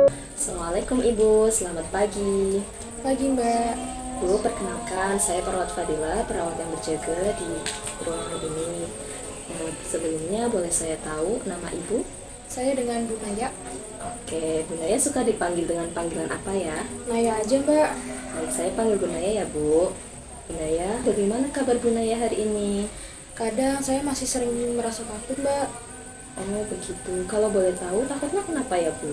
Assalamualaikum Ibu, selamat pagi. Pagi Mbak, Bu, perkenalkan saya perawat Fadila, perawat yang berjaga di ruangan ini. Sebelumnya boleh saya tahu nama Ibu? saya dengan Bu Naya. Oke, Bu Naya suka dipanggil dengan panggilan apa ya? Naya aja Mbak. Baik, saya panggil Bu Naya ya Bu. Bu Naya, bagaimana kabar Bu Naya hari ini? Kadang saya masih sering merasa takut Mbak. Oh begitu, kalau boleh tahu takutnya kenapa ya Bu?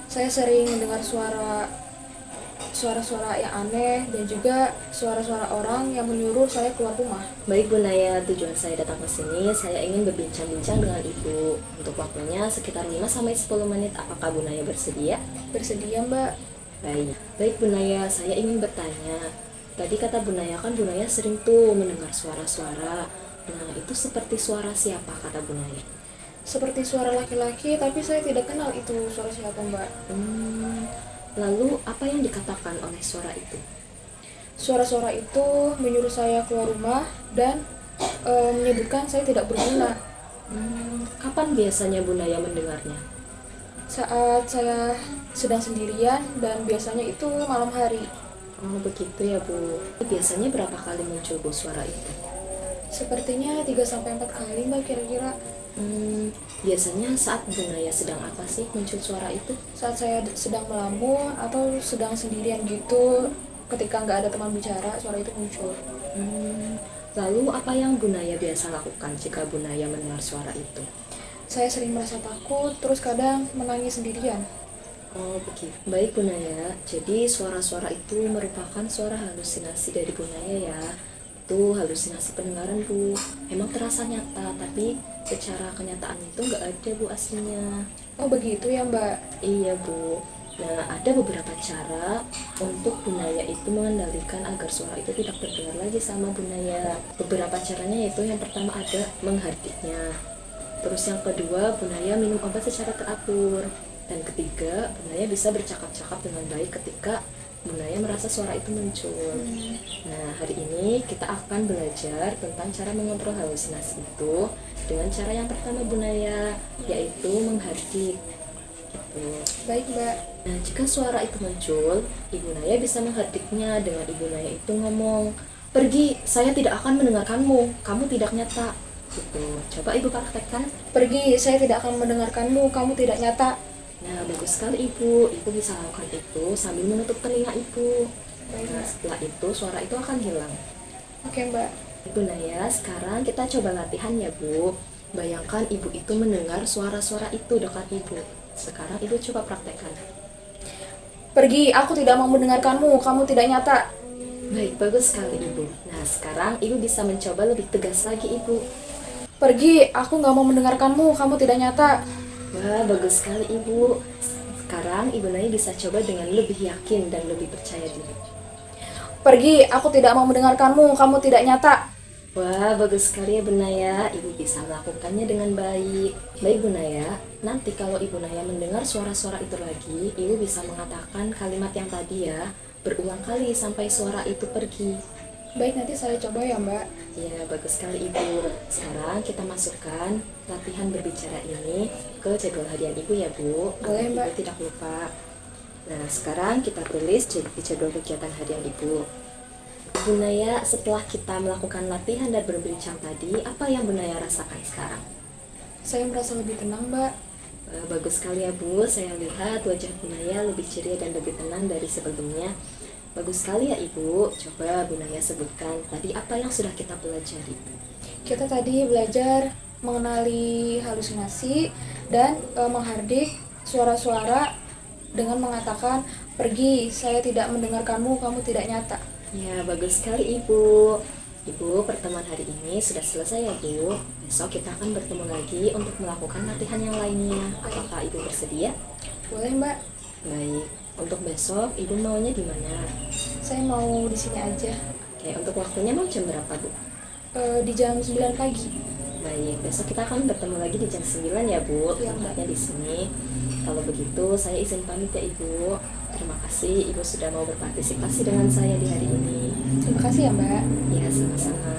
Saya sering mendengar suara-suara yang aneh dan juga suara-suara orang yang menyuruh saya keluar rumah. Baik Bu Naya, tujuan saya datang ke sini, saya ingin berbincang-bincang dengan Ibu. Untuk waktunya sekitar 5-10 menit, apakah Bu Naya bersedia? Bersedia Mbak. Baik Bu Naya, saya ingin bertanya. Tadi kata Bu Naya kan Bu Naya sering tuh mendengar suara-suara. Nah, itu seperti suara siapa kata Bu Naya? Seperti suara laki-laki tapi saya tidak kenal itu suara siapa Mbak. Lalu apa yang dikatakan oleh suara itu? Suara-suara itu menyuruh saya keluar rumah dan menyebutkan saya tidak berguna. Kapan biasanya Bu Naya mendengarnya? Saat saya sedang sendirian dan biasanya itu malam hari. Oh begitu ya Bu. Biasanya berapa kali muncul Bu suara itu? Sepertinya 3-4 kali Mbak kira-kira. Biasanya saat Bu Naya sedang apa sih muncul suara itu? Saat saya sedang melamun atau sedang sendirian gitu, ketika nggak ada teman bicara, suara itu muncul. Lalu apa yang Bu Naya biasa lakukan jika Bu Naya mendengar suara itu? Saya sering merasa takut, terus kadang menangis sendirian. Oh begitu. Baik Bu Naya, jadi suara-suara itu merupakan suara halusinasi dari Bu Naya ya. Itu halusinasi pendengaran Bu. Emang terasa nyata, tapi secara kenyataan itu nggak ada Bu aslinya. Oh begitu ya Mbak. Iya Bu. Nah, ada beberapa cara untuk Bu Naya itu mengendalikan agar suara itu tidak terdengar lagi sama Bu Naya. Beberapa caranya yaitu yang pertama ada menghardiknya. Terus yang kedua, Bu Naya minum obat secara teratur. Dan ketiga, Bu Naya bisa bercakap-cakap dengan baik ketika Bu Naya merasa suara itu muncul. Nah, hari ini kita akan belajar tentang cara mengontrol halusinasi itu dengan cara yang pertama Bu Naya, yaitu menghardik. Gitu. Baik Mbak. Nah, jika suara itu muncul, Ibu Naya bisa menghardiknya dengan Ibu Naya itu ngomong, "Pergi, saya tidak akan mendengarkanmu, kamu tidak nyata." Gitu. Coba Ibu praktekkan. Pergi, saya tidak akan mendengarkanmu, kamu tidak nyata. Nah, bagus sekali Ibu. Ibu bisa lakukan itu sambil menutup telinga Ibu. Baik Nah, Mbak. setelah itu suara itu akan hilang. Oke Mbak. Ibu Naya, sekarang kita coba latihan ya Bu. Bayangkan Ibu itu mendengar suara-suara itu dekat Ibu. Sekarang Ibu coba praktekkan. Pergi, aku tidak mau mendengarkanmu, kamu tidak nyata. Baik, bagus sekali Ibu. Nah, sekarang Ibu bisa mencoba lebih tegas lagi Ibu. Pergi, aku nggak mau mendengarkanmu, kamu tidak nyata. Wah, bagus sekali Ibu. Sekarang Ibu Naya bisa coba dengan lebih yakin dan lebih percaya diri. Pergi, aku tidak mau mendengarkanmu, kamu tidak nyata. Wah, bagus sekali ya Bu Naya. Ibu bisa melakukannya dengan baik. Baik Bu Naya, nanti kalau Ibu Naya mendengar suara-suara itu lagi, Ibu bisa mengatakan kalimat yang tadi ya, berulang kali sampai suara itu pergi. Baik, nanti saya coba ya Mbak. Ya, bagus sekali Ibu. Sekarang kita masukkan latihan berbicara ini ke jadwal harian Ibu ya Bu. Boleh, Agar Mbak. Ibu tidak lupa. Nah, sekarang kita tulis di jadwal kegiatan harian Ibu. Bu Naya, setelah kita melakukan latihan dan berbincang tadi, apa yang Bu Naya rasakan sekarang? Saya merasa lebih tenang Mbak. Bagus sekali ya Bu, saya lihat wajah Bu Naya lebih ceria dan lebih tenang dari sebelumnya. Bagus sekali ya Ibu, coba Bu Naya sebutkan tadi apa yang sudah kita pelajari. Kita tadi belajar mengenali halusinasi dan menghardik suara-suara dengan mengatakan, pergi, saya tidak mendengarkanmu, kamu tidak nyata. Ya, bagus sekali Ibu. Ibu, pertemuan hari ini sudah selesai ya Bu. Besok kita akan bertemu lagi untuk melakukan latihan yang lainnya. Apakah Ibu bersedia? Boleh Mbak? Baik, untuk besok Ibu maunya di mana? Saya mau di sini aja. Oke, untuk waktunya mau jam berapa Bu? Di jam 9 pagi. Baik, besok kita akan bertemu lagi di jam 9 ya Bu. Iya, Tempatnya di sini. Kalau begitu, saya izin pamit ya Ibu. Terima kasih Ibu sudah mau berpartisipasi dengan saya di hari ini. Terima kasih ya Mbak. Ya, sama-sama.